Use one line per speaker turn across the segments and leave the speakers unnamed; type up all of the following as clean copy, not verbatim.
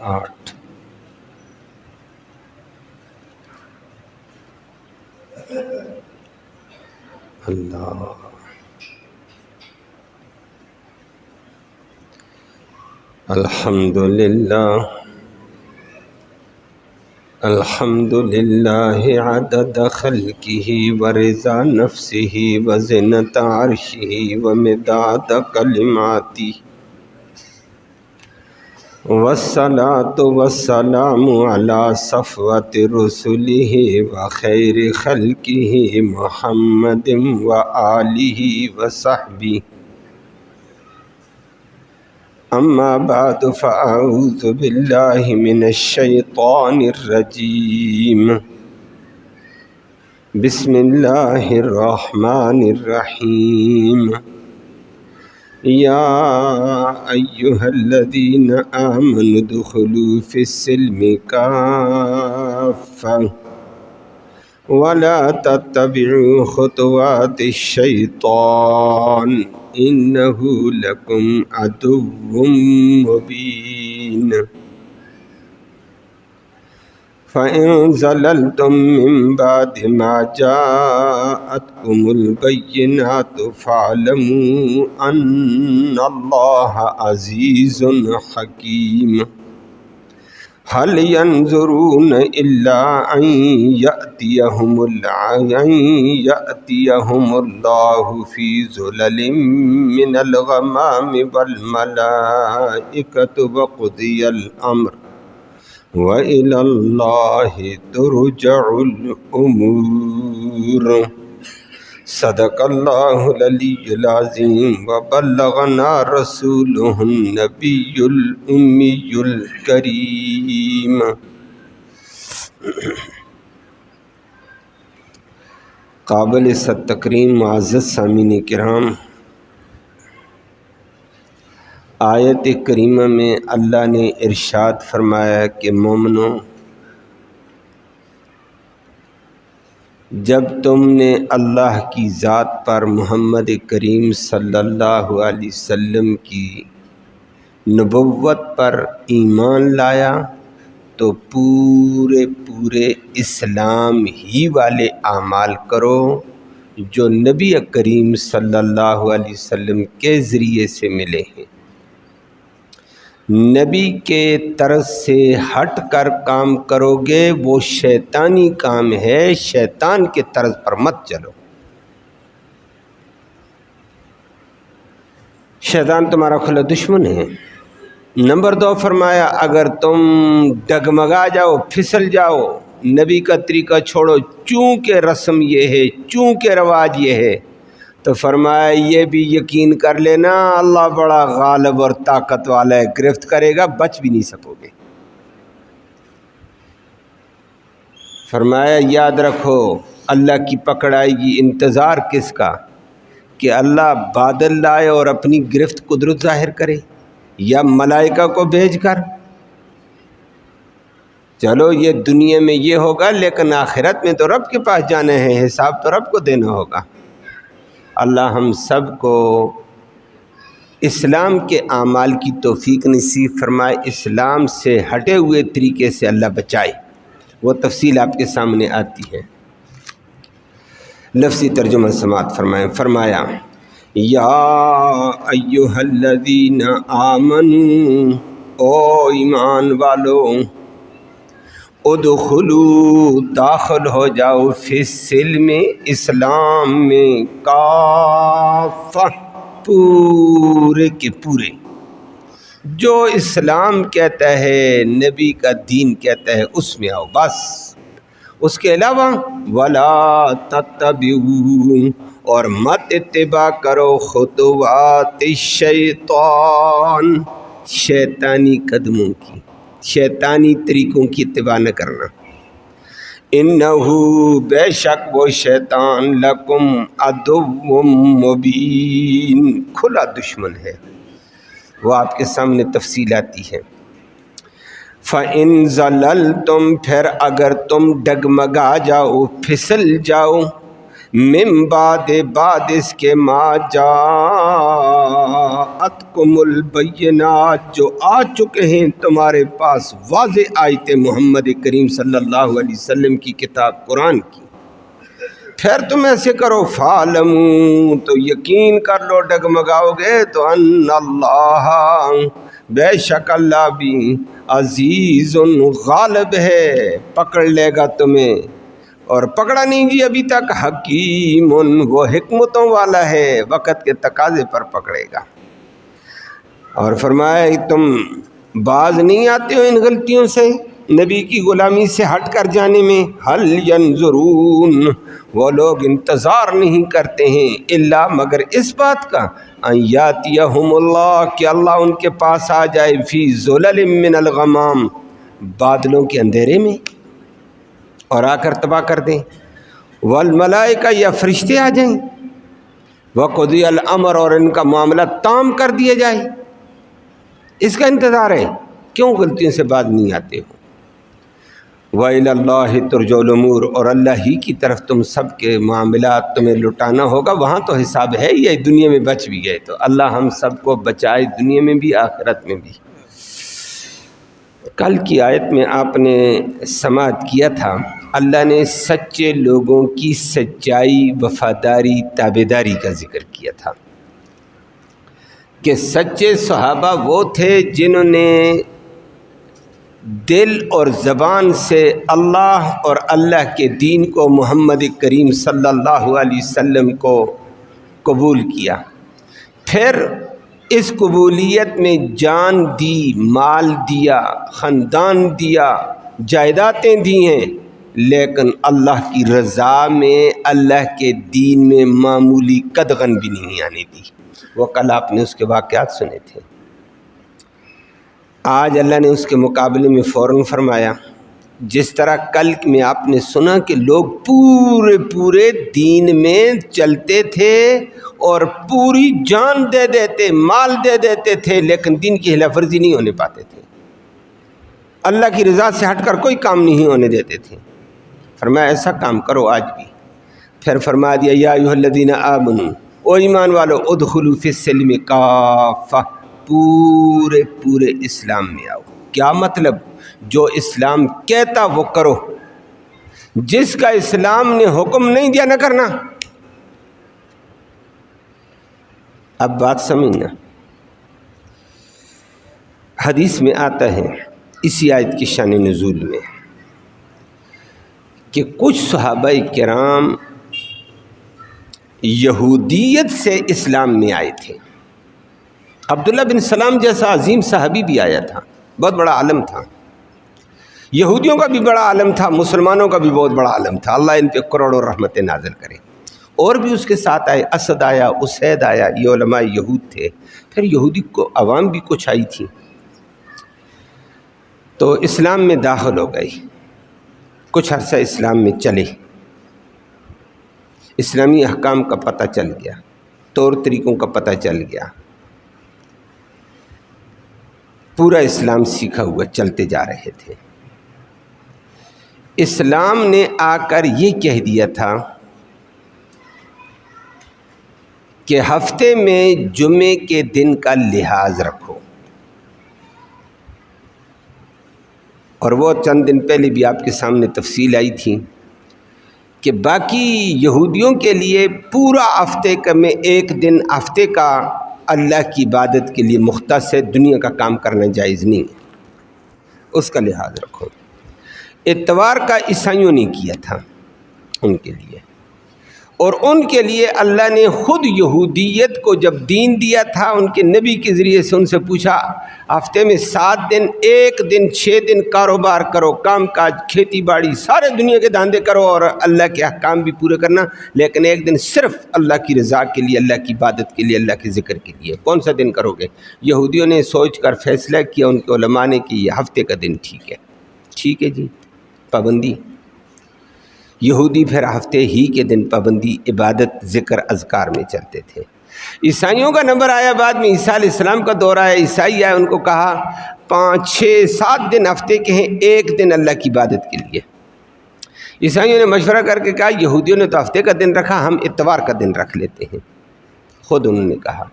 8 اللہ الحمد للہ عدد خلقہ ورضا نفسہ وزنۃ عرشہ ومداد کلماتہ والصلاة والسلام علی صفوت رسلہ وخیر خلقہ محمد وآلہ وصحبہ اما بعد فاعوذ باللہ من الشیطان الرجیم بسم اللہ الرحمن الرحیم یا ایہا الذین آمنوا ادخلوا فی السلم کافۃ ولا تتبعوا خطوات الشیطان انہ لکم عدو مبین فَإِن زَلَلْتُم مِّن بَعْدِ مَا جَاءَتْكُمُ الْبَيِّنَاتُ فَاعْلَمُوا أَنَّ اللَّهَ عَزِيزٌ حَكِيمٌ هل ينظرون إلا أن يأتيهم الله في ظلل من الغمام والملائكة وقضي الأمر وإلى الله ترجع الأمور صدق اللہ العلی العظیم وبلغنا رسولہ النبی الامی الکریم۔ قابل تکریم معزز سامعین کرام، آیت کریمہ میں اللہ نے ارشاد فرمایا کہ مومنوں، جب تم نے اللہ کی ذات پر محمد کریم صلی اللہ علیہ وسلم کی نبوت پر ایمان لایا تو پورے اسلام ہی والے اعمال کرو جو نبی کریم صلی اللہ علیہ وسلم کے ذریعے سے ملے ہیں۔ نبی کے طرز سے ہٹ کر کام کرو گے وہ شیطانی کام ہے، شیطان کے طرز پر مت چلو۔ شیطان تمہارا کھلا دشمن ہے۔ نمبر 2 فرمایا، اگر تم ڈگمگا جاؤ، پھسل جاؤ، نبی کا طریقہ چھوڑو، چونکہ رسم یہ ہے، چونکہ رواج یہ ہے، تو فرمایا یہ بھی یقین کر لینا اللہ بڑا غالب اور طاقت والا ہے، گرفت کرے گا، بچ بھی نہیں سکو گے۔ فرمایا یاد رکھو اللہ کی پکڑ آئے گی، انتظار کس کا؟ کہ اللہ بادل لائے اور اپنی گرفت قدرت ظاہر کرے، یا ملائکہ کو بھیج کر۔ چلو یہ دنیا میں یہ ہوگا، لیکن آخرت میں تو رب کے پاس جانا ہے، حساب تو رب کو دینا ہوگا۔ اللہ ہم سب کو اسلام کے اعمال کی توفیق نصیب فرمائے، اسلام سے ہٹے ہوئے طریقے سے اللہ بچائے۔ وہ تفصیل آپ کے سامنے آتی ہے، لفظی ترجمہ سماعت فرمائیں۔ فرمایا یا ایہا الذین آمنوا، او ایمان والو، ادخلوا، داخل ہو جاؤ، فی السلم، اسلام میں، کافہ، پورے کے پورے، جو اسلام کہتا ہے، نبی کا دین کہتا ہے، اس میں آؤ بس۔ اس کے علاوہ ولا تتبعوا، اور مت اتباع کرو، خطوات الشیطان، شیطانی قدموں کی، شیطانی طریقوں کی اتباع نہ کرنا۔ انہو، بے شک وہ شیطان، لکم عدو مبین، کھلا دشمن ہے۔ وہ آپ کے سامنے تفصیل آتی ہے۔ فَإِن زَلَلْتُمْ، پھر اگر تم ڈگمگا جاؤ، پھسل جاؤ، من بعد اس کے ما جاءتکم البینات، جو آ چکے ہیں تمہارے پاس واضح آیتیں محمد کریم صلی اللہ علیہ وسلم کی کتاب قرآن کی، پھر تم ایسے کرو فَعْلَمُوا، تو یقین کر لو، ڈگمگاؤ گے تو ان اللہ، بے شک اللہ بھی عزیز غالب ہے، پکڑ لے گا تمہیں، اور پکڑا نہیں جی ابھی تک، حکیم، وہ حکمتوں والا ہے، وقت کے تقاضے پر پکڑے گا۔ اور فرمایا تم باز نہیں آتے ہو ان غلطیوں سے، نبی کی غلامی سے ہٹ کر جانے میں، حل ینظرون، وہ لوگ انتظار نہیں کرتے ہیں الا مگر اس بات کا، ان یاتیہم اللہ، کہ اللہ ان کے پاس آ جائے، فی ظلل من الغمام، بادلوں کے اندھیرے میں، اور آ کر تباہ کر دیں، والملائکہ، یا فرشتے آ جائیں، وقضی الامر، اور ان کا معاملہ تام کر دیا جائے، اس کا انتظار ہے، کیوں غلطیوں سے بعد نہیں آتے ہو؟ وَإِلَى اللَّهِ تُرْجَعُ الْأُمُورُ، اور اللہ ہی کی طرف تم سب کے معاملات تمہیں لٹانا ہوگا، وہاں تو حساب ہے، یہ دنیا میں بچ بھی گئے تو اللہ ہم سب کو بچائے، دنیا میں بھی آخرت میں بھی۔ کل کی آیت میں آپ نے سماعت کیا تھا، اللہ نے سچے لوگوں کی سچائی، وفاداری، تابعداری کا ذکر کیا تھا کہ سچے صحابہ وہ تھے جنہوں نے دل اور زبان سے اللہ اور اللہ کے دین کو، محمد کریم صلی اللہ علیہ وسلم کو قبول کیا، پھر اس قبولیت میں جان دی، مال دیا، خاندان دیا، جائیدادیں دی ہیں، لیکن اللہ کی رضا میں، اللہ کے دین میں معمولی قدغن بھی نہیں آنے دی۔ وہ کل آپ نے اس کے واقعات سنے تھے۔ آج اللہ نے اس کے مقابلے میں فوراً فرمایا، جس طرح کل میں آپ نے سنا کہ لوگ پورے دین میں چلتے تھے اور پوری جان دے دیتے، مال دے دیتے تھے، لیکن دین کی خلاف ورزی نہیں ہونے پاتے تھے، اللہ کی رضا سے ہٹ کر کوئی کام نہیں ہونے دیتے تھے۔ فرمایا ایسا کام کرو آج بھی۔ پھر فرما دیا، یا ایھا الذین آمنوا، او ایمان والو، ادخلوا فی السلم کافہ، پورے اسلام میں آؤ۔ کیا مطلب؟ جو اسلام کہتا وہ کرو، جس کا اسلام نے حکم نہیں دیا نہ کرنا۔ اب بات سمجھنا، حدیث میں آتا ہے اسی آیت کی شان نزول میں کہ کچھ صحابہ کرام یہودیت سے اسلام میں آئے تھے۔ عبداللہ بن سلام جیسا عظیم صحابی بھی آیا تھا، بہت بڑا عالم تھا، یہودیوں کا بھی بڑا عالم تھا، مسلمانوں کا بھی بہت بڑا عالم تھا، اللہ ان پہ کروڑوں رحمتیں نازل کرے۔ اور بھی اس کے ساتھ آئے، اسد آیا، اسید آیا، یہ علماء یہود تھے۔ پھر یہودی کو عوام بھی کچھ آئی تھی، تو اسلام میں داخل ہو گئی، کچھ عرصہ اسلام میں چلے، اسلامی احکام کا پتہ چل گیا، طور طریقوں کا پتہ چل گیا، پورا اسلام سیکھا ہوا چلتے جا رہے تھے۔ اسلام نے آ کر یہ کہہ دیا تھا کہ ہفتے میں جمعے کے دن کا لحاظ رکھو، اور وہ چند دن پہلے بھی آپ کے سامنے تفصیل آئی تھی کہ باقی یہودیوں کے لیے پورا ہفتے میں ایک دن ہفتے کا اللہ کی عبادت کے لیے مختص ہے، دنیا کا کام کرنا جائز نہیں ہے، اس کا لحاظ رکھو۔ اتوار کا عیسائیوں نے کیا تھا ان کے لیے، اور ان کے لیے اللہ نے خود یہودیت کو جب دین دیا تھا، ان کے نبی کے ذریعے سے ان سے پوچھا، ہفتے میں 7 دن، ایک دن 6 دن کاروبار کرو، کام کاج، کھیتی باڑی، سارے دنیا کے دھندے کرو اور اللہ کے احکام بھی پورے کرنا، لیکن ایک دن صرف اللہ کی رضا کے لیے، اللہ کی عبادت کے لیے، اللہ کے ذکر کے لیے۔ کون سا دن کرو گے؟ یہودیوں نے سوچ کر فیصلہ کیا، ان کے علماء نے کہ یہ ہفتے کا دن ٹھیک ہے۔ ٹھیک ہے جی، پابندی۔ یہودی پھر ہفتے ہی کے دن پابندی، عبادت، ذکر، اذکار میں چلتے تھے۔ عیسائیوں کا نمبر آیا بعد میں، عیسیٰ علیہ السلام کا دور آیا، عیسائی آئے، ان کو کہا 5 6 7 دن ہفتے کے ہیں، ایک دن اللہ کی عبادت کے لیے۔ عیسائیوں نے مشورہ کر کے کہا یہودیوں نے تو ہفتے کا دن رکھا، ہم اتوار کا دن رکھ لیتے ہیں۔ خود انہوں نے کہا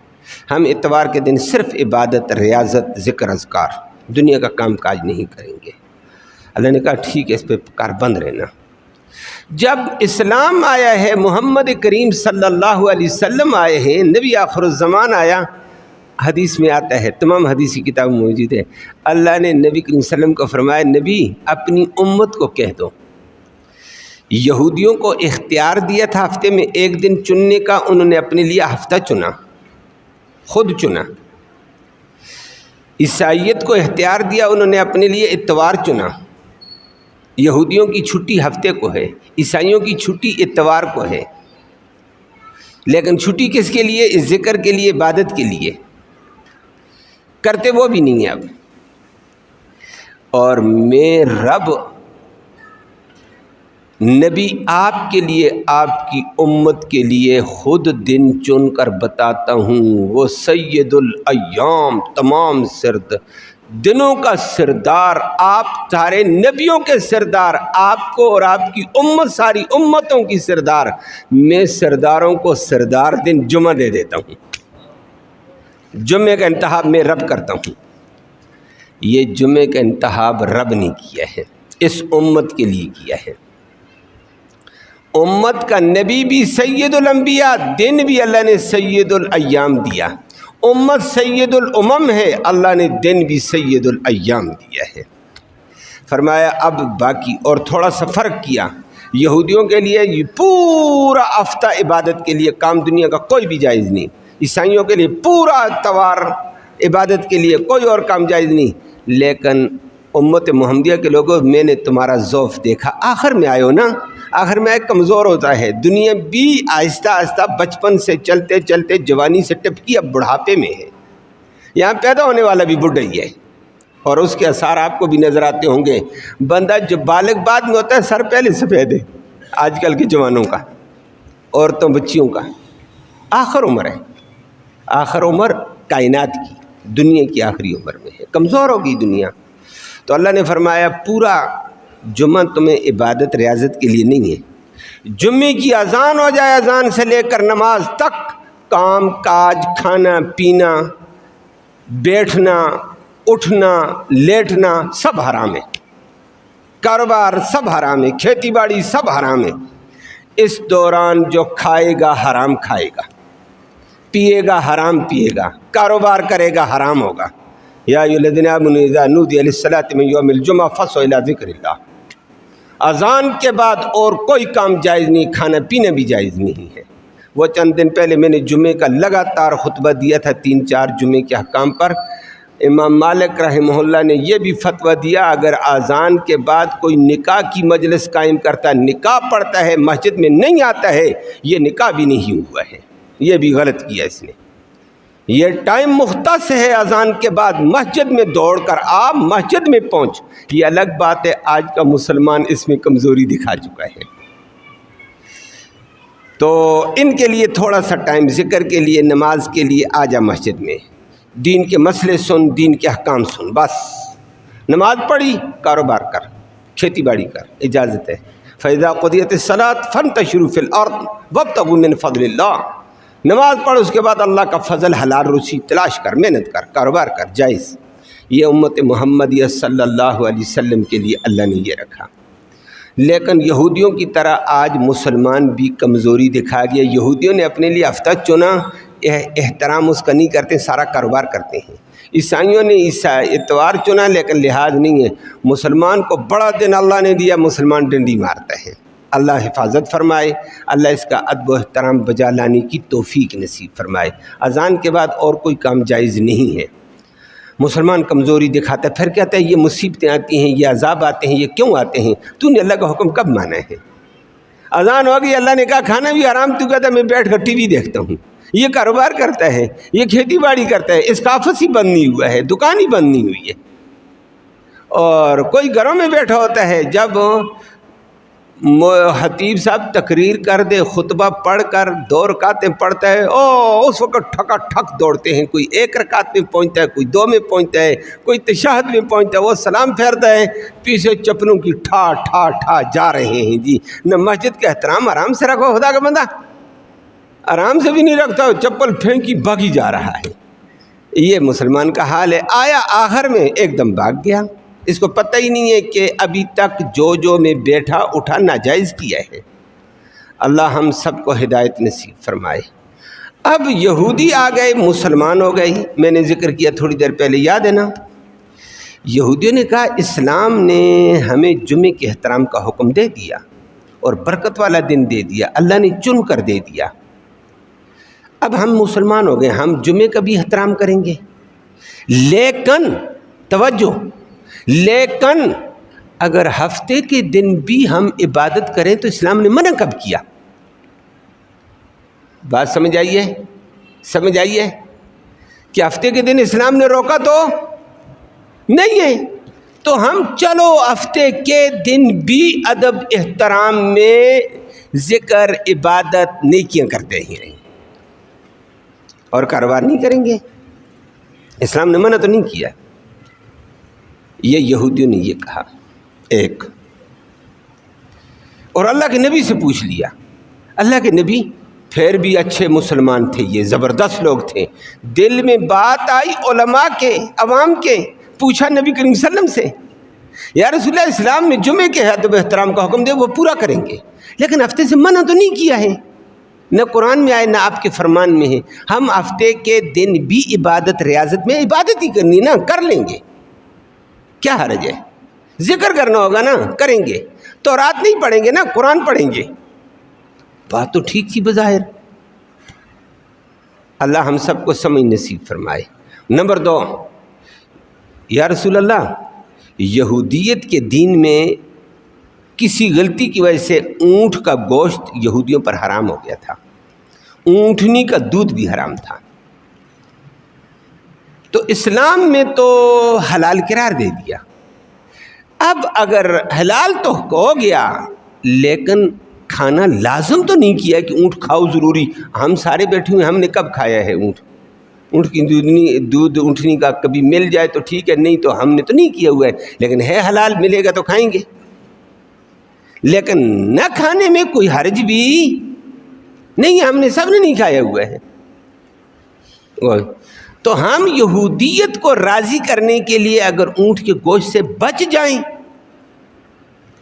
ہم اتوار کے دن صرف عبادت، ریاضت، ذکر، اذکار، دنیا کا کام کاج نہیں کریں گے۔ اللہ نے کہا ٹھیک ہے، اس پہ کاربند رہنا۔ جب اسلام آیا ہے، محمد کریم صلی اللہ علیہ وسلم آئے ہیں، نبی آخر الزمان آیا، حدیث میں آتا ہے، تمام حدیثی کتاب موجود ہے، اللہ نے نبی کریم صلی اللہ علیہ وسلم کو فرمایا نبی اپنی امت کو کہہ دو، یہودیوں کو اختیار دیا تھا ہفتے میں ایک دن چننے کا، انہوں نے اپنے لیے ہفتہ چنا، خود چنا۔ عیسائیت کو اختیار دیا، انہوں نے اپنے لیے اتوار چنا۔ یہودیوں کی چھٹی ہفتے کو ہے، عیسائیوں کی چھٹی اتوار کو ہے، لیکن چھٹی کس کے لیے؟ اس ذکر کے لیے، عبادت کے لیے، کرتے وہ بھی نہیں ہیں اب۔ اور میں رب نبی آپ کے لیے، آپ کی امت کے لیے خود دن چن کر بتاتا ہوں، وہ سید الایام، تمام دنوں کا سردار، آپ سارے نبیوں کے سردار، آپ کو اور آپ کی امت ساری امتوں کی سردار، میں سرداروں کو سردار دن جمعہ دے دیتا ہوں، جمعے کا انتخاب میں رب کرتا ہوں۔ یہ جمعے کا انتخاب رب نے کیا ہے، اس امت کے لیے کیا ہے۔ امت کا نبی بھی سید الانبیاء، دن بھی اللہ نے سید الایام دیا۔ امت سید الامم ہے، اللہ نے دن بھی سید الایام دیا ہے۔ فرمایا اب باقی اور تھوڑا سا فرق کیا، یہودیوں کے لیے یہ پورا ہفتہ عبادت کے لیے، کام دنیا کا کوئی بھی جائز نہیں، عیسائیوں کے لیے پورا اتوار عبادت کے لیے، کوئی اور کام جائز نہیں، لیکن امت محمدیہ کے لوگوں میں نے تمہارا ضعف دیکھا، آخر میں آئے ہو نا، آخر میں کمزور ہوتا ہے، دنیا بھی آہستہ آہستہ بچپن سے چلتے چلتے جوانی سے ٹپکی اب بڑھاپے میں ہے، یہاں پیدا ہونے والا بھی بڑھا ہی ہے، اور اس کے اثار آپ کو بھی نظر آتے ہوں گے۔ بندہ جو بالغ بعد میں ہوتا ہے، سر پہلے سفید ہے آج کل کے جوانوں کا، عورتوں بچیوں کا، آخر عمر ہے، آخر عمر کائنات کی، دنیا کی آخری عمر میں ہے، کمزور ہوگی دنیا۔ تو اللہ نے فرمایا پورا جمعہ تمہیں عبادت ریاضت کے لیے نہیں ہے، جمعے کی اذان ہو جائے، اذان سے لے کر نماز تک کام کاج، کھانا پینا، بیٹھنا، اٹھنا، لیٹنا سب حرام ہے، کاروبار سب حرام ہے، کھیتی باڑی سب حرام ہے۔ اس دوران جو کھائے گا حرام کھائے گا، پیے گا حرام پیے گا، کاروبار کرے گا حرام ہوگا۔ یا ایھا الذین آمنوا اذا نودی للصلاۃ من یوم الجمعہ فاسعوا الی ذکر اللہ۔ اذان کے بعد اور کوئی کام جائز نہیں، کھانا پینا بھی جائز نہیں ہے۔ وہ چند دن پہلے میں نے جمعے کا لگاتار خطبہ دیا تھا، 3-4 جمعے کے احکام پر۔ امام مالک رحمہ اللہ نے یہ بھی فتویٰ دیا، اگر اذان کے بعد کوئی نکاح کی مجلس قائم کرتا ہے، نکاح پڑھتا ہے، مسجد میں نہیں آتا ہے، یہ نکاح بھی نہیں ہوا ہے، یہ بھی غلط کیا اس نے۔ یہ ٹائم مختص ہے، اذان کے بعد مسجد میں دوڑ کر آپ مسجد میں پہنچ، یہ الگ بات ہے، آج کا مسلمان اس میں کمزوری دکھا چکا ہے۔ تو ان کے لیے تھوڑا سا ٹائم، ذکر کے لیے، نماز کے لیے آ جا مسجد میں، دین کے مسئلے سن، دین کے احکام سن، بس نماز پڑھی، کاروبار کر، کھیتی باڑی کر، اجازت ہے۔ فَإِذَا قُضِيَتِ الصَّلَاةُ فَانتَشِرُوا فِي الْأَرْضِ وَابْتَغُوا مِنْ فَضْلِ اللَّهِ۔ نماز پڑھ، اس کے بعد اللہ کا فضل، حلال روزی تلاش کر، محنت کر، کاروبار کر، جائز۔ یہ امت محمدیہ صلی اللہ علیہ وسلم کے لیے اللہ نے یہ رکھا۔ لیکن یہودیوں کی طرح آج مسلمان بھی کمزوری دکھا گیا، یہودیوں نے اپنے لیے ہفتہ چنا، احترام اس کا نہیں کرتے، سارا کاروبار کرتے ہیں۔ عیسائیوں نے اتوار چنا، لیکن لحاظ نہیں ہے۔ مسلمان کو بڑا دن اللہ نے دیا، مسلمان ڈنڈی مارتا ہے۔ اللہ حفاظت فرمائے، اللہ اس کا ادب و احترام بجا لانے کی توفیق نصیب فرمائے۔ اذان کے بعد اور کوئی کام جائز نہیں ہے۔ مسلمان کمزوری دکھاتا ہے، پھر کہتا ہے یہ مصیبتیں آتی ہیں، یہ عذاب آتے ہیں، یہ کیوں آتے ہیں؟ تو نے اللہ کا حکم کب مانا ہے؟ اذان ہوگی، اللہ نے کہا کھانا بھی حرام، تو کہتا ہے میں بیٹھ کر ٹی وی دیکھتا ہوں۔ یہ کاروبار کرتا ہے، یہ کھیتی باڑی کرتا ہے، اس کا آفس ہی بند نہیں ہوا ہے، دکان ہی بند نہیں ہوئی ہے، اور کوئی گھروں میں بیٹھا ہوتا ہے۔ جب خطیب صاحب تقریر کر دے، خطبہ پڑھ کر 2 رکعتیں پڑھتا ہے، اس وقت ٹھکا ٹھک دوڑتے ہیں، کوئی 1 رکعت میں پہنچتا ہے، کوئی 2 میں پہنچتا ہے، کوئی تشہد میں پہنچتا ہے، وہ سلام پھیرتا ہے، پیچھے چپلوں کی ٹھا ٹھا ٹھا جا رہے ہیں جی۔ نہ مسجد کا احترام آرام سے رکھو، خدا کا بندہ آرام سے بھی نہیں رکھتا، چپل پھینکی بھاگی جا رہا ہے۔ یہ مسلمان کا حال ہے۔ آیا آخر میں ایک دم بھاگ گیا، اس کو پتہ ہی نہیں ہے کہ ابھی تک جو میں بیٹھا اٹھا ناجائز کیا ہے۔ اللہ ہم سب کو ہدایت نصیب فرمائے۔ اب یہودی آ گئے، مسلمان ہو گئے۔ میں نے ذکر کیا تھوڑی دیر پہلے، یاد ہے نا؟ یہودیوں نے کہا اسلام نے ہمیں جمعے کے احترام کا حکم دے دیا اور برکت والا دن دے دیا، اللہ نے چن کر دے دیا۔ اب ہم مسلمان ہو گئے، ہم جمعے کا بھی احترام کریں گے، لیکن توجہ، لیکن اگر ہفتے کے دن بھی ہم عبادت کریں تو اسلام نے منع کب کیا؟ بات سمجھ آئیے؟ سمجھ آئیے کہ ہفتے کے دن اسلام نے روکا تو نہیں ہے، تو ہم چلو ہفتے کے دن بھی ادب احترام میں ذکر عبادت نیکیاں کرتے ہیں اور کاروبار نہیں کریں گے۔ اسلام نے منع تو نہیں کیا۔ یہ یہودیوں نے یہ کہا ایک، اور اللہ کے نبی سے پوچھ لیا۔ اللہ کے نبی پھر بھی اچھے مسلمان تھے، یہ زبردست لوگ تھے، دل میں بات آئی علماء کے، عوام کے، پوچھا نبی کریم صلی اللہ علیہ وسلم سے، یا رسول اللہ اسلام میں جمعے کے ادب احترام کا حکم دے وہ پورا کریں گے، لیکن ہفتے سے منع تو نہیں کیا ہے، نہ قرآن میں آئے نہ آپ کے فرمان میں ہے۔ ہم ہفتے کے دن بھی عبادت ریاضت میں عبادت ہی کرنی نا، کر لیں گے، کیا حرج ہے؟ ذکر کرنا ہوگا نا، کریں گے، تو رات نہیں پڑھیں گے نا، قرآن پڑھیں گے۔ بات تو ٹھیک تھی بظاہر۔ اللہ ہم سب کو سمجھ نصیب فرمائے۔ نمبر 2، یا رسول اللہ یہودیت کے دین میں کسی غلطی کی وجہ سے اونٹ کا گوشت یہودیوں پر حرام ہو گیا تھا، اونٹنی کا دودھ بھی حرام تھا، تو اسلام میں تو حلال قرار دے دیا۔ اب اگر حلال تو ہو گیا لیکن کھانا لازم تو نہیں کیا کہ اونٹ کھاؤ ضروری۔ ہم سارے بیٹھے ہوئے، ہم نے کب کھایا ہے اونٹ کی دودھ اونٹنی کا؟ کبھی مل جائے تو ٹھیک ہے، نہیں تو ہم نے تو نہیں کیا ہوا ہے، لیکن ہے حلال، ملے گا تو کھائیں گے۔ لیکن نہ کھانے میں کوئی حرج بھی نہیں، ہم نے سب نے نہیں کھایا ہوا ہے۔ تو ہم یہودیت کو راضی کرنے کے لیے اگر اونٹ کے گوشت سے بچ جائیں،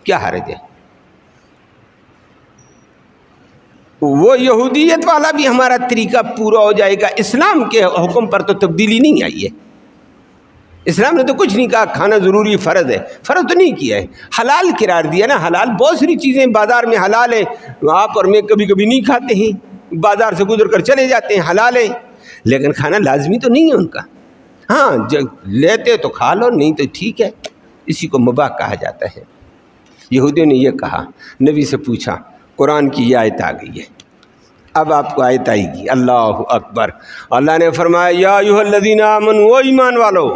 کیا حرج ہے؟ وہ یہودیت والا بھی ہمارا طریقہ پورا ہو جائے گا۔ اسلام کے حکم پر تو تبدیلی نہیں آئی ہے، اسلام نے تو کچھ نہیں کہا کھانا ضروری فرض ہے، فرض تو نہیں کیا ہے، حلال قرار دیا نا۔ حلال بہت ساری چیزیں بازار میں حلال ہیں، آپ اور میں کبھی کبھی نہیں کھاتے ہیں، بازار سے گزر کر چلے جاتے ہیں، حلال ہیں، لیکن کھانا لازمی تو نہیں ہے ان کا۔ ہاں جب لیتے تو کھا لو، نہیں تو ٹھیک ہے، اسی کو مباح کہا جاتا ہے۔ یہودیوں نے یہ کہا، نبی سے پوچھا، قرآن کی یہ آیت آ گئی ہے، اب آپ کو آیت آئے گی۔ اللہ اکبر۔ اللہ نے فرمایا، یا ایھا الذین آمنوا، وہ ایمان والو،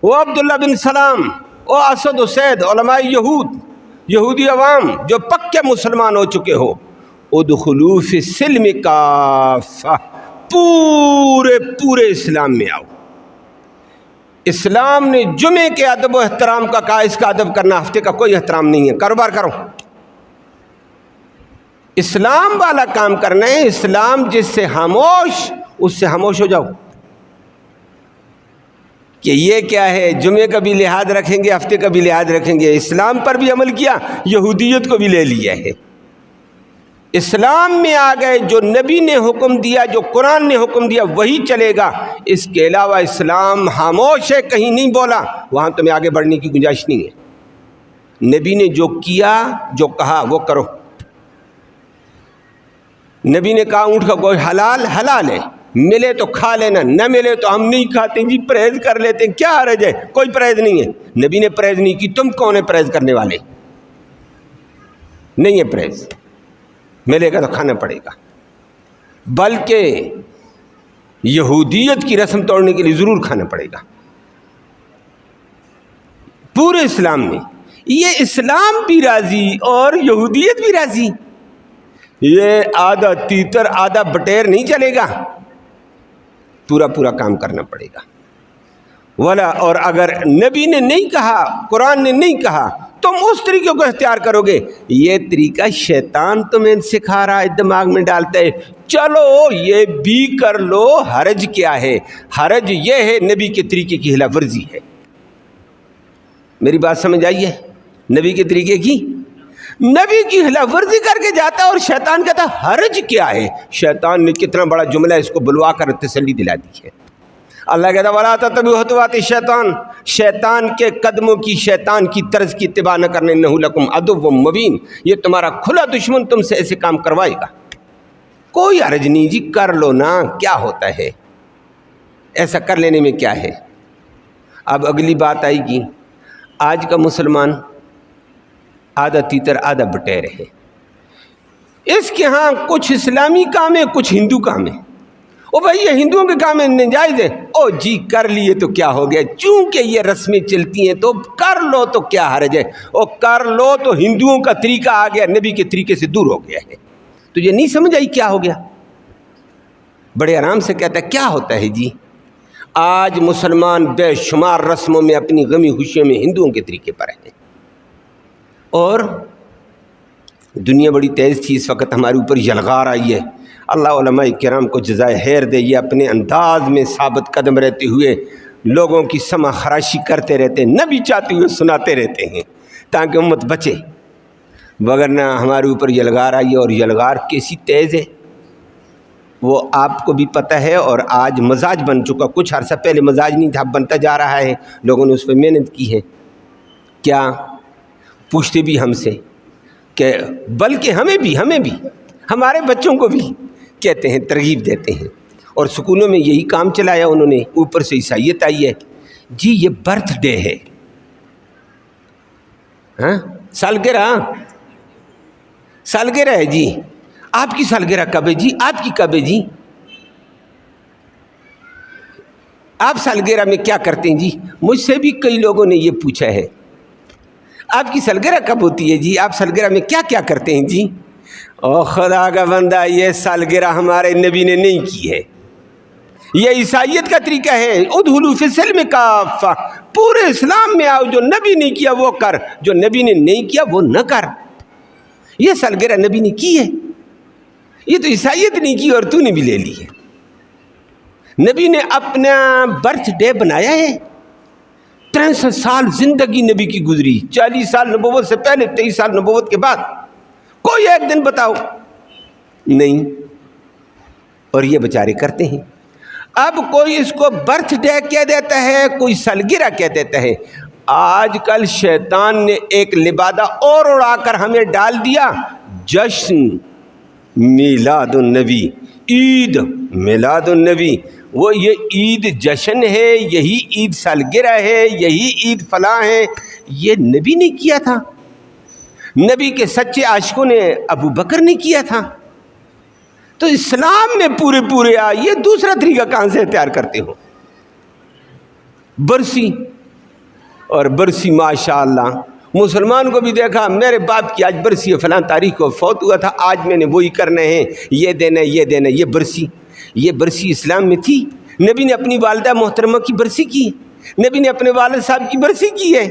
وہ عبداللہ بن سلام، وہ اسد و سید، علماء یہودی عوام جو پکے مسلمان ہو چکے ہو، ادخلوا فی السلم کافہ، پورے اسلام میں آؤ۔ اسلام نے جمعے کے ادب و احترام کا کہا، اس کا ادب کرنا، ہفتے کا کوئی احترام نہیں ہے، کاروبار کرو۔ اسلام والا کام کرنا ہے، اسلام جس سے خاموش، اس سے خاموش ہو جاؤ کہ یہ کیا ہے، جمعے کا بھی لحاظ رکھیں گے، ہفتے کا بھی لحاظ رکھیں گے، اسلام پر بھی عمل کیا، یہودیت کو بھی لے لیا ہے۔ اسلام میں آ گئے، جو نبی نے حکم دیا، جو قرآن نے حکم دیا وہی چلے گا، اس کے علاوہ اسلام خاموش ہے، کہیں نہیں بولا، وہاں تمہیں آگے بڑھنے کی گنجائش نہیں ہے۔ نبی نے جو کیا، جو کہا وہ کرو۔ نبی نے کہا اونٹ کا گوشت حلال ہے، ملے تو کھا لینا، نہ ملے تو ہم نہیں کھاتے جی، پرہیز کر لیتے ہیں، کیا حرج ہے؟ کوئی پرہیز نہیں ہے، نبی نے پرہیز نہیں کی، تم کون ہے پرہیز کرنے والے؟ نہیں ہے پرہیز، ملے گا تو کھانا پڑے گا۔ بلکہ یہودیت کی رسم توڑنے کے لیے ضرور کھانا پڑے گا۔ پورے اسلام میں یہ اسلام بھی راضی اور یہودیت بھی راضی. یہ آدھا تیتر آدھا بٹیر نہیں چلے گا، پورا پورا کام کرنا پڑے گا. ولا اور اگر نبی نے نہیں کہا، قرآن نے نہیں کہا، تم اس طریقے کو اختیار کرو گے. یہ طریقہ شیطان تمہیں سکھا رہا ہے، دماغ میں ڈالتا ہے چلو یہ بھی کر لو. حرج کیا ہے؟ حرج یہ ہے نبی کے طریقے کی خلاف ورزی ہے. میری بات سمجھ آئیے؟ نبی کے طریقے کی، نبی کی خلاف ورزی کر کے جاتا ہے اور شیطان کہتا ہے حرج کیا ہے. شیطان نے کتنا بڑا جملہ اس کو بلوا کر تسلی دلا دی ہے. اللہ کہتا ولا تتبعوا خطوات الشیطان، شیطان کے قدموں کی، شیطان کی طرز کی اتباع نہ کرنے، انہ لکم عدو مبین، یہ تمہارا کھلا دشمن تم سے ایسے کام کروائے گا. کوئی حرج نہیں جی، کر لو نا، کیا ہوتا ہے، ایسا کر لینے میں کیا ہے. اب اگلی بات آئے گی، آج کا مسلمان آدھا تیتر آدھا بٹیر ہے. اس کے ہاں کچھ اسلامی کام ہے، کچھ ہندو کام ہے. او بھائی یہ ہندوؤں کے کام ہے، ناجائز ہے. او جی کر لیے تو کیا ہو گیا، چونکہ یہ رسمیں چلتی ہیں تو کر لو تو کیا حرج ہے. او کر لو تو ہندوؤں کا طریقہ آ گیا، نبی کے طریقے سے دور ہو گیا ہے. تجھے نہیں سمجھ آئی کیا ہو گیا؟ بڑے آرام سے کہتا ہے کیا ہوتا ہے جی. آج مسلمان بے شمار رسموں میں اپنی غمی خوشیوں میں ہندوؤں کے طریقے پر ہیں. اور دنیا بڑی تیز تھی، اس وقت ہمارے اوپر یلغار آئی ہے. اللہ علماء کرام کو جزائے خیر دے، یہ اپنے انداز میں ثابت قدم رہتے ہوئے لوگوں کی سمع خراشی کرتے رہتے ہیں، نبی چاہتے ہوئے سناتے رہتے ہیں تاکہ امت بچے. وگرنہ ہمارے اوپر یلغار آئی ہے، اور یلغار کیسی تیز ہے وہ آپ کو بھی پتہ ہے. اور آج مزاج بن چکا، کچھ عرصہ پہلے مزاج نہیں تھا، بنتا جا رہا ہے. لوگوں نے اس پہ محنت کی ہے. کیا پوچھتے بھی ہم سے کہ بلکہ ہمیں بھی ہمارے بچوں کو بھی کہتے ہیں، ترغیب دیتے ہیں. اور سکولوں میں یہی کام چلایا انہوں نے. اوپر سے عیسائیت آئی ہے جی، یہ برتھ ڈے ہے، ہاں سالگرہ ہے جی. آپ کی سالگرہ کب ہے جی؟ آپ کی کب ہے جی؟ آپ سالگرہ میں کیا کرتے ہیں جی؟ مجھ سے بھی کئی لوگوں نے یہ پوچھا ہے، آپ کی سالگرہ کب ہوتی ہے جی؟ آپ سالگرہ میں کیا کیا کرتے ہیں جی؟ او خدا کا بندہ، یہ سالگرہ ہمارے نبی نے نہیں کی ہے، یہ عیسائیت کا طریقہ ہے. ادخلوا فی السلم کافہ، پورے اسلام میں آؤ، جو نبی نے کیا وہ کر، جو نبی نے نہیں کیا وہ نہ کر. یہ سالگرہ نبی نے کی ہے، یہ تو عیسائیت نہیں کی اور تو نے بھی لے لی ہے. نبی نے اپنا برتھ ڈے بنایا ہے. 63 سال زندگی نبی کی گزری، 40 سال نبوت سے پہلے، 23 سال نبوت کے بعد. کوئی ایک دن بتاؤ نہیں. اور یہ بیچارے کرتے ہیں. اب کوئی اس کو برتھ ڈے کہہ دیتا ہے، کوئی سالگرہ کہہ دیتا ہے. آج کل شیطان نے ایک لبادہ اور اڑا کر ہمیں ڈال دیا، جشن میلاد النبی، عید میلاد النبی. وہ یہ عید جشن ہے، یہی عید سالگرہ ہے، یہی عید فلاں ہے. یہ نبی نے کیا تھا، نبی کے سچے عاشقوں نے ابو بکر نے کیا تھا. تو اسلام میں پورے یہ دوسرا طریقہ کہاں سے اختیار کرتے ہو؟ برسی، اور برسی ماشاءاللہ مسلمان کو بھی دیکھا، میرے باپ کی آج برسی ہے، فلاں تاریخ کو فوت ہوا تھا، آج میں نے وہی کرنے ہیں، یہ دینا یہ دینا. یہ برسی اسلام میں تھی. نبی نے اپنی والدہ محترمہ کی برسی کی، نبی نے اپنے والد صاحب کی برسی کی ہے.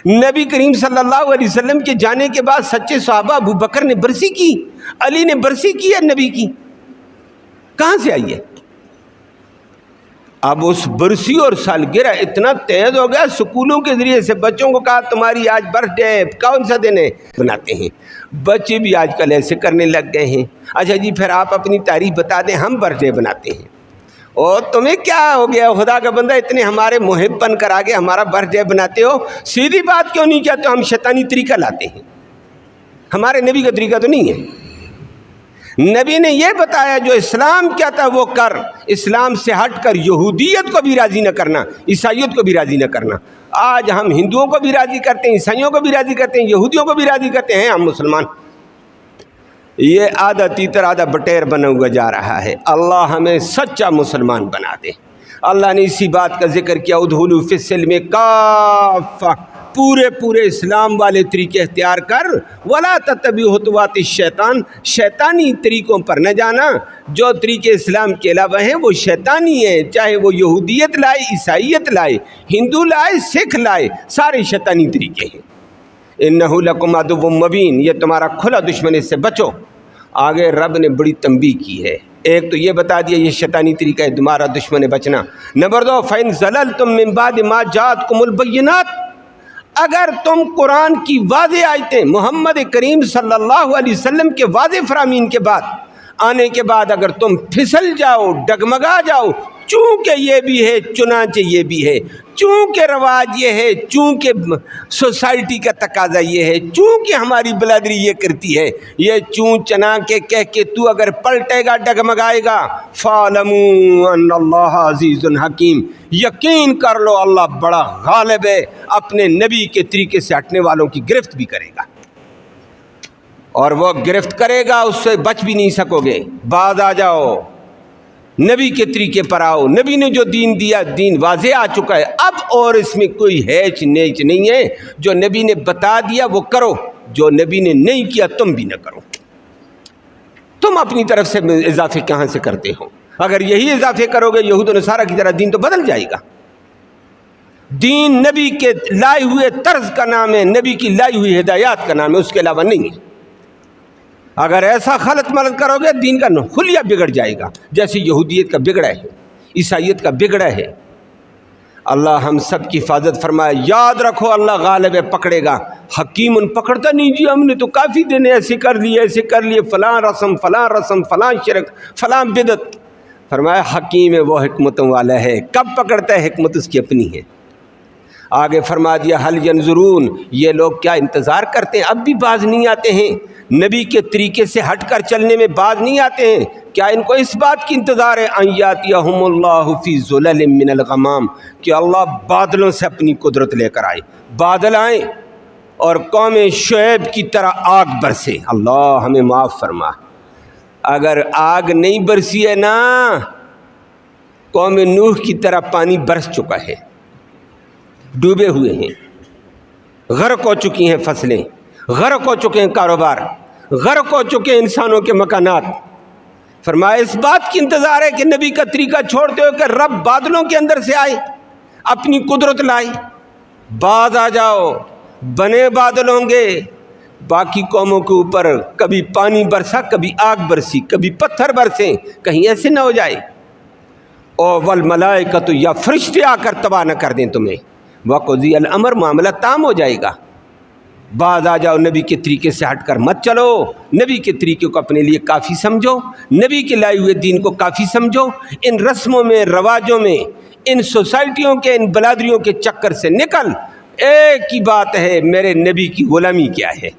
نبی کریم صلی اللہ علیہ وسلم کے جانے کے بعد سچے صحابہ ابو بکر نے برسی کی، علی نے برسی کی ہے نبی کی. کہاں سے آئی ہے؟ اب اس برسی اور سالگرہ اتنا تیز ہو گیا، سکولوں کے ذریعے سے بچوں کو کہا تمہاری آج برتھ ڈے ہے، کون سا دن ہے بناتے ہیں. بچے بھی آج کل ایسے کرنے لگ گئے ہیں. اچھا جی پھر آپ اپنی تاریخ بتا دیں، ہم برتھ ڈے بناتے ہیں. اور تمہیں کیا ہو گیا خدا کا بندہ، اتنے ہمارے محب بن کر آگے ہمارا برتھ ڈے بناتے ہو؟ سیدھی بات کیوں نہیں کہتے؟ ہم شیطانی طریقہ لاتے ہیں، ہمارے نبی کا طریقہ تو نہیں ہے. نبی نے یہ بتایا جو اسلام کیا تھا وہ کر. اسلام سے ہٹ کر یہودیت کو بھی راضی نہ کرنا، عیسائیت کو بھی راضی نہ کرنا. آج ہم ہندوؤں کو بھی راضی کرتے ہیں، عیسائیوں کو بھی راضی کرتے ہیں، یہودیوں کو بھی راضی کرتے ہیں. ہم مسلمان یہ آدھا تیتر آدھا بٹیر بنا ہوا جا رہا ہے. اللہ ہمیں سچا مسلمان بنا دے. اللہ نے اسی بات کا ذکر کیا، ادخلوا فی السلم کافہ، پورے اسلام والے طریقے اختیار کر، ولا تتبع خطوات الشیطان، شیطانی طریقوں پر نہ جانا، جو طریقے اسلام کے علاوہ ہیں وہ شیطانی ہیں، چاہے وہ یہودیت لائے، عیسائیت لائے، ہندو لائے، سکھ لائے، سارے شیطانی طریقے ہیں۔ انہ لکم عدو مبین، یہ تمہارا کھلا دشمن، اس سے بچو۔ آگے رب نے بڑی تنبیہ کی ہے، ایک تو یہ بتا دیا یہ شیطانی طریقہ ہے تمہارا دشمن بچنا۔ نمبر 2 فَإِن زَلَلْتُم مِّن بَعْدِ مَا جَاءَتْكُمُ الْبَيِّنَاتُ، اگر تم قرآن کی واضح آیتیں محمد کریم صلی اللہ علیہ وسلم کے واضح فرامین کے بعد آنے کے بعد اگر تم پھسل جاؤ، ڈگمگا جاؤ، چونکہ یہ بھی ہے چنانچہ یہ بھی ہے، چونکہ رواج یہ ہے، چونکہ سوسائٹی کا تقاضا یہ ہے، چونکہ ہماری بلادری یہ کرتی ہے، یہ چون چنا کے کہہ کے تو اگر پلٹے گا، ڈگمگائے گا، فَاعْلَمُوا أَنَّ اللَّهَ عَزِيزٌ حَكِيمٌ، یقین کر لو اللہ بڑا غالب ہے، اپنے نبی کے طریقے سے ہٹنے والوں کی گرفت بھی کرے گا، اور وہ گرفت کرے گا، اس سے بچ بھی نہیں سکو گے۔ باز آ جاؤ، نبی کے طریقے پر آؤ، نبی نے جو دین دیا دین واضح آ چکا ہے، اب اور اس میں کوئی ہیچ نیچ نہیں ہے، جو نبی نے بتا دیا وہ کرو، جو نبی نے نہیں کیا تم بھی نہ کرو۔ تم اپنی طرف سے اضافے کہاں سے کرتے ہو؟ اگر یہی اضافے کرو گے یہود و نصارہ کی طرح، دین تو بدل جائے گا۔ دین نبی کے لائے ہوئے طرز کا نام ہے، نبی کی لائی ہوئی ہدایات کا نام ہے، اس کے علاوہ نہیں ہے۔ اگر ایسا خلط ملط کرو گے دین کا خلیہ بگڑ جائے گا، جیسے یہودیت کا بگڑا ہے، عیسائیت کا بگڑا ہے۔ اللہ ہم سب کی حفاظت فرمائے۔ یاد رکھو اللہ غالب ہے، پکڑے گا۔ حکیم پکڑتا نہیں جی، ہم نے تو کافی دن ایسے کر لیے، ایسے کر لیے، فلاں رسم فلاں شرک فلاں بدعت۔ فرمایا حکیم ہے، وہ حکمتوں والا ہے، کب پکڑتا ہے حکمت اس کی اپنی ہے۔ آگے فرما دیا حل ینظرون، یہ لوگ کیا انتظار کرتے ہیں؟ اب بھی باز نہیں آتے ہیں، نبی کے طریقے سے ہٹ کر چلنے میں باز نہیں آتے ہیں۔ کیا ان کو اس بات کی انتظار ہے ان یاتیہم اللہ فی ظلل من الغمام، کہ اللہ بادلوں سے اپنی قدرت لے کر آئے، بادل آئیں اور قوم شعیب کی طرح آگ برسے۔ اللہ ہمیں معاف فرما۔ اگر آگ نہیں برسی ہے نا، قوم نوح کی طرح پانی برس چکا ہے، ڈوبے ہوئے ہیں، غرق ہو چکی ہیں فصلیں، غرق ہو چکے ہیں کاروبار، غرق ہو چکے ہیں انسانوں کے مکانات۔ فرمایا اس بات کی انتظار ہے کہ نبی کا طریقہ چھوڑتے ہو کہ رب بادلوں کے اندر سے آئے، اپنی قدرت لائے۔ باز آ جاؤ، بنے بادل ہوں گے، باقی قوموں کے اوپر کبھی پانی برسا، کبھی آگ برسی، کبھی پتھر برسیں، کہیں ایسے نہ ہو جائے۔ او والملائکۃ، یا فرشتے آ کر تباہ نہ کر دیں تمہیں۔ وقضی الامر، معاملہ تام ہو جائے گا۔ بعض آ جاؤ، نبی کے طریقے سے ہٹ کر مت چلو، نبی کے طریقے کو اپنے لیے کافی سمجھو، نبی کے لائے ہوئے دین کو کافی سمجھو، ان رسموں میں، رواجوں میں، ان سوسائٹیوں کے، ان بلادریوں کے چکر سے نکل۔ ایک ہی بات ہے، میرے نبی کی غلامی کیا ہے۔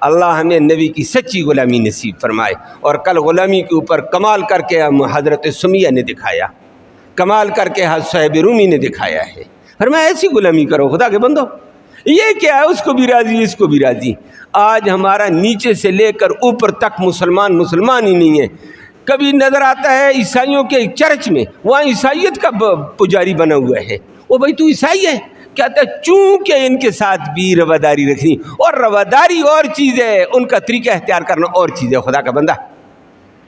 اللہ ہمیں نبی کی سچی غلامی نصیب فرمائے۔ اور کل غلامی کے اوپر کمال کر کے حضرت سمیہ نے دکھایا، کمال کر کے صہیب رومی نے دکھایا ہے۔ فرمایا ایسی غلامی کرو خدا کے بندو، یہ کیا ہے، اس کو بھی راضی، اس کو بھی راضی۔ آج ہمارا نیچے سے لے کر اوپر تک مسلمان ہی نہیں ہے۔ کبھی نظر آتا ہے عیسائیوں کے چرچ میں، وہاں عیسائیت کا پجاری بنا ہوا ہے، وہ بھائی تو عیسائی ہے؟ کہتا ہے چونکہ ان کے ساتھ بھی رواداری رکھنی، اور رواداری اور چیز ہے، ان کا طریقہ اختیار کرنا اور چیز ہے۔ خدا کا بندہ،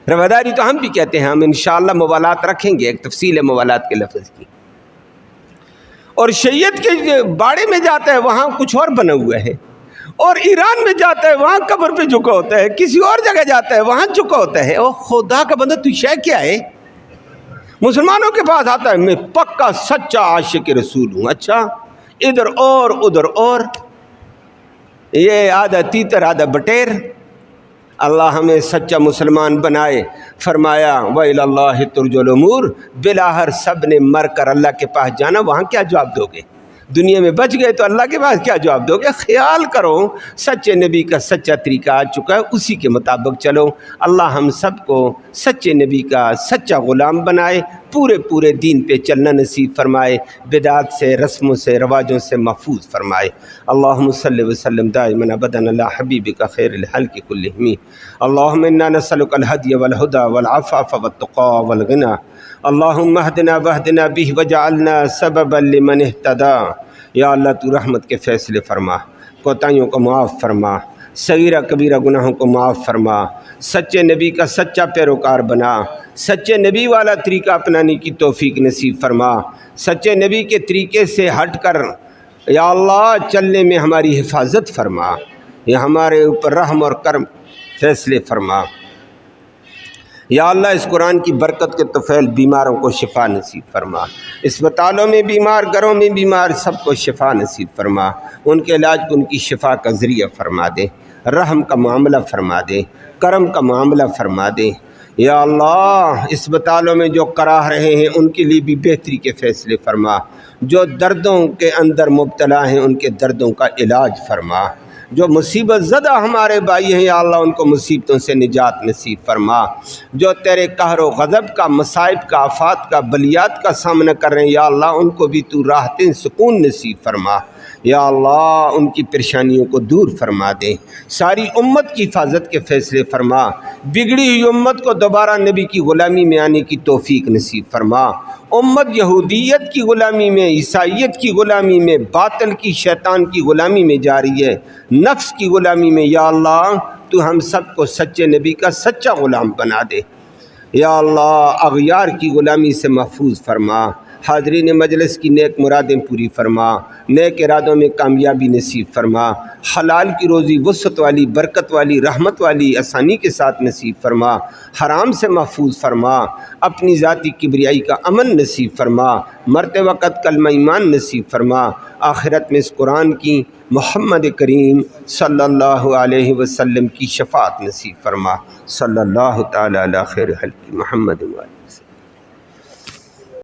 رواداری تو ہم بھی کہتے ہیں، ہم انشاءاللہ موالات رکھیں گے، ایک تفصیل ہے موالات کے لفظ کی۔ اور شیعت کے باڑے میں جاتا ہے وہاں کچھ اور بنا ہوا ہے، اور ایران میں جاتا ہے وہاں قبر پہ جھکا ہوتا ہے، کسی اور جگہ جاتا ہے وہاں جھکا ہوتا ہے۔ او خدا کا بندہ، تو شے کیا ہے؟ مسلمانوں کے پاس آتا ہے میں پکا سچا عاشق رسول ہوں۔ اچھا، ادھر اور ادھر اور، یہ آدھا تیتر آدھا بٹیر۔ اللہ ہمیں سچا مسلمان بنائے۔ فرمایا وَإِلَى اللَّهِ تُرْجَعُ الْأُمُورُ، بلاہر سب نے مر کر اللہ کے پاس جانا، وہاں کیا جواب دو گے؟ دنیا میں بچ گئے تو اللہ کے پاس کیا جواب دو گے؟ خیال کرو، سچے نبی کا سچا طریقہ آ چکا ہے، اسی کے مطابق چلو۔ اللہ ہم سب کو سچے نبی کا سچا غلام بنائے، پورے دین پہ چلنا نصیب فرمائے، بدعات سے، رسموں سے، رواجوں سے محفوظ فرمائے۔ اللہم صلی وسلم دائما ابدا علی حبیبک خیر الخلق کلہم۔ اللہم انا نسألک الہدی والہدی والعفاف والتقی والغنی۔ اللہم اہدنا واہدنا بہ وجعلنا سببا لمن اہتدی۔ یا اللہ تو رحمت کے فیصلے فرما، کوتاہیوں کو معاف فرما، صغیرہ کبیرہ گناہوں کو معاف فرما، سچے نبی کا سچا پیروکار بنا، سچے نبی والا طریقہ اپنانے کی توفیق نصیب فرما، سچے نبی کے طریقے سے ہٹ کر یا اللہ چلنے میں ہماری حفاظت فرما، یا ہمارے اوپر رحم اور کرم فیصلے فرما۔ یا اللہ اس قرآن کی برکت کے طفیل بیماروں کو شفا نصیب فرما، اسپتالوں میں بیمار، گھروں میں بیمار، سب کو شفا نصیب فرما، ان کے علاج کو ان کی شفا کا ذریعہ فرما دے، رحم کا معاملہ فرما دے، کرم کا معاملہ فرما دے۔ یا اللہ اسپتالوں میں جو کراہ رہے ہیں ان کے لیے بھی بہتری کے فیصلے فرما، جو دردوں کے اندر مبتلا ہیں ان کے دردوں کا علاج فرما، جو مصیبت زدہ ہمارے بھائی ہیں یا اللہ ان کو مصیبتوں سے نجات نصیب فرما، جو تیرے قہر و غضب کا، مصائب کا، آفات کا، بلیات کا سامنا کر رہے ہیں یا اللہ ان کو بھی تو راحتیں، سکون نصیب فرما، یا اللہ ان کی پریشانیوں کو دور فرما دے، ساری امت کی حفاظت کے فیصلے فرما، بگڑی ہوئی امت کو دوبارہ نبی کی غلامی میں آنے کی توفیق نصیب فرما۔ امت یہودیت کی غلامی میں، عیسائیت کی غلامی میں، باطل کی، شیطان کی غلامی میں جا رہی ہے، نفس کی غلامی میں، یا اللہ تو ہم سب کو سچے نبی کا سچا غلام بنا دے، یا اللہ اغیار کی غلامی سے محفوظ فرما، حاضرین مجلس کی نیک مرادیں پوری فرما، نیک ارادوں میں کامیابی نصیب فرما، حلال کی روزی وسعت والی، برکت والی، رحمت والی، آسانی کے ساتھ نصیب فرما، حرام سے محفوظ فرما، اپنی ذاتی کبریائی کا امن نصیب فرما، مرتے وقت کلمہ ایمان نصیب فرما، آخرت میں اس قرآن کی محمد کریم صلی اللہ علیہ وسلم کی شفاعت نصیب فرما، صلی اللہ تعالی علی خیر خلق محمد وآلہ وسلم۔